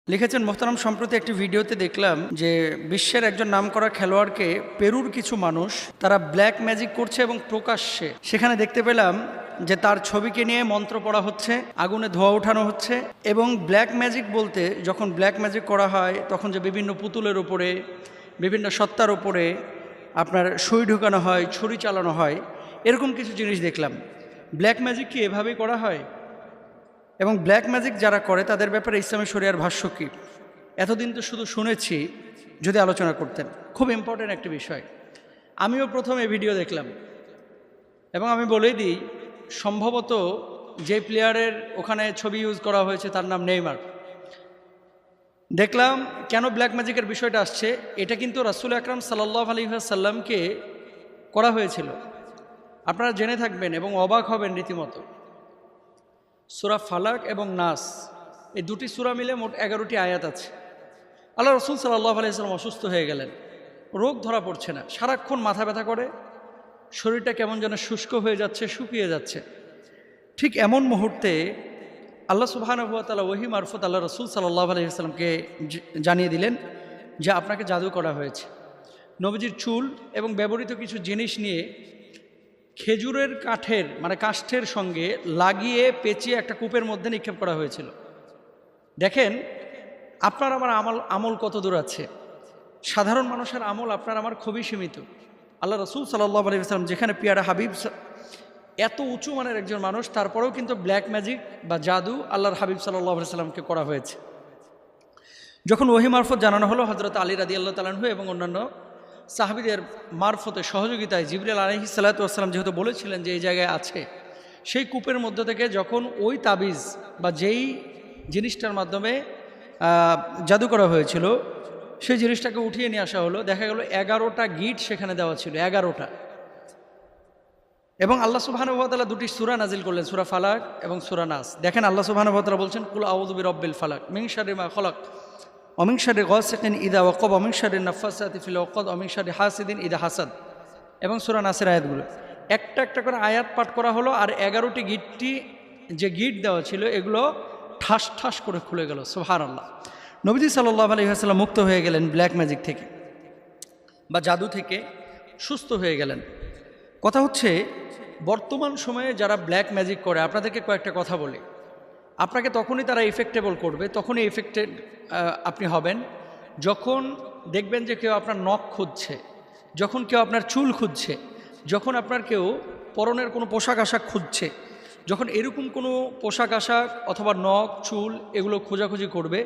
লিখেছেন মোহতারাম, সম্প্রতি একটি ভিডিওতে দেখলাম যে বিশ্বের একজন নামকরা খেলোয়াড়কে পেরুর কিছু মানুষ তারা ব্ল্যাক ম্যাজিক করছে এবং প্রকাশ্যে সেখানে দেখতে পেলাম যে তার ছবিকে নিয়ে মন্ত্র পড়া হচ্ছে, আগুনে ধোঁয়া ওঠানো হচ্ছে। এবং ব্ল্যাক ম্যাজিক বলতে যখন ব্ল্যাক ম্যাজিক করা হয় তখন যে বিভিন্ন পুতুলের উপরে, বিভিন্ন সত্তার উপরে আপনার সুই ঢুকানো হয়, ছুরি চালানো হয়, এরকম কিছু জিনিস দেখলাম। ব্ল্যাক ম্যাজিক কি এভাবেই করা হয়? এবং ব্ল্যাক ম্যাজিক যারা করে তাদের ব্যাপারে ইসলামী শরিয়ার ভাষ্য কী? এতদিন তো শুধু শুনেছি, যদি আলোচনা করতেন। খুব ইম্পর্টেন্ট একটি বিষয়। আমিও প্রথম এই ভিডিও দেখলাম এবং আমি বলেই দিই, সম্ভবত যে প্লেয়ারের ওখানে ছবি ইউজ করা হয়েছে তার নাম নেইমার। দেখলাম কেন ব্ল্যাক ম্যাজিকের বিষয়টা আসছে। এটা কিন্তু রাসূল আকরাম সাল্লাল্লাহু আলাইহি ওয়াসাল্লামকে করা হয়েছিল। আপনারা জেনে থাকবেন এবং অবাক হবেন রীতিমতো। সূরা ফালাক এবং নাস, এই দুটি সূরা মিলে মোট 11টি আয়াত আছে। আল্লাহ রসুল সাল্লাল্লাহু আলাইহি ওয়াসাল্লাম অসুস্থ হয়ে গেলেন, রোগ ধরা পড়ছে না, সারাক্ষণ মাথা ব্যথা করে, শরীরটা কেমন যেন শুষ্ক হয়ে যাচ্ছে, শুকিয়ে যাচ্ছে। ঠিক এমন মুহূর্তে আল্লাহ সুবহানাহু ওয়া তাআলা ওহী মারফত আল্লাহ রসুল সাল্লাল্লাহু আলাইহি ওয়াসাল্লামকে জানিয়ে দিলেন যে আপনাকে জাদু করা হয়েছে। নবীজির চুল এবং ব্যবহৃত কিছু জিনিস নিয়ে খেজুরের কাঠের কাষ্ঠের সঙ্গে লাগিয়ে পেঁচিয়ে একটা কূপের মধ্যে নিক্ষেপ করা হয়েছিল। দেখেন আপনার আমার আমল কত দূর আছে। সাধারণ মানুষের আমল আপনার আমার খুবই সীমিত। আল্লাহ রসুল সাল্লাল্লাহু আলাইহি ওয়াসাল্লাম যেখানে পিয়ারা হাবিব, এত উঁচু মানের একজন মানুষ, তারপরেও কিন্তু ব্ল্যাক ম্যাজিক বা জাদু আল্লাহর হাবিব সাল্লাল্লাহু আলাইহি ওয়াসাল্লামকে করা হয়েছে। যখন ওহী মারফত জানানো হলো, হযরত আলী রাদিয়াল্লাহু তাআলা আনহু এবং অন্যান্য সাহাবীদের মারফতে সহযোগিতায় জিবরিল আলাইহিস সালাতু ওয়াস সালাম যেহেতু বলেছিলেন যে এই জায়গায় আছে, সেই কূপের মধ্য থেকে যখন ওই তাবিজ বা যেই জিনিসটার মাধ্যমে জাদু করা হয়েছিল সেই জিনিসটাকে উঠিয়ে নিয়ে আসা হলো, দেখা গেল 11টা গিট সেখানে দেওয়া ছিল, 11টা। এবং আল্লাহ সুবহানাহু ওয়া তাআলা দুটি সূরা নাজিল করলেন, সূরা ফালাক এবং সূরা নাস। দেখেন আল্লাহ সুবহানাহু ওয়া তাআলা বলছেন, কুল আউযু বিরাব্বিল ফালাক মিন শাররি মা খালাক ওয়া মিন শাররি গাসিকিন ইযা ওয়াকাব ওয়া মিন শাররি নাফাসাতি ফিল উকাদ ওয়া মিন শাররি হাসিদিন ইযা হাসাদ। এবং সূরা নাসের আয়াতগুলো একটা একটা করে আয়াত পাঠ করা হলো, আর 11টি গিটটি যে গিট দেওয়া ছিল এগুলো ঠাস ঠাস করে খুলে গেল। সুবহানাল্লাহ। নবীজি সাল্লাল্লাহু আলাইহি ওয়াসাল্লাম মুক্ত হয়ে গেলেন ব্ল্যাক ম্যাজিক থেকে বা জাদু থেকে, সুস্থ হয়ে গেলেন। কথা হচ্ছে, বর্তমান সময়ে যারা ব্ল্যাক ম্যাজিক করে, আপনাদেরকে কয়েকটা কথা বলি। আপনাকে তখনই তারা ইফেক্টেবল করবে, তখনই ইফেক্টেড আপনি হবেন যখন দেখবেন যে কেউ আপনার নখ খুঁজছে, যখন কেউ আপনার চুল খুঁজছে, যখন আপনার কেউ পরনের কোনো পোশাক আশাক খুঁজছে, যখন এরকম কোনো পোশাক আশাক অথবা নখ চুল এগুলো খোঁজাখুঁজি করবে।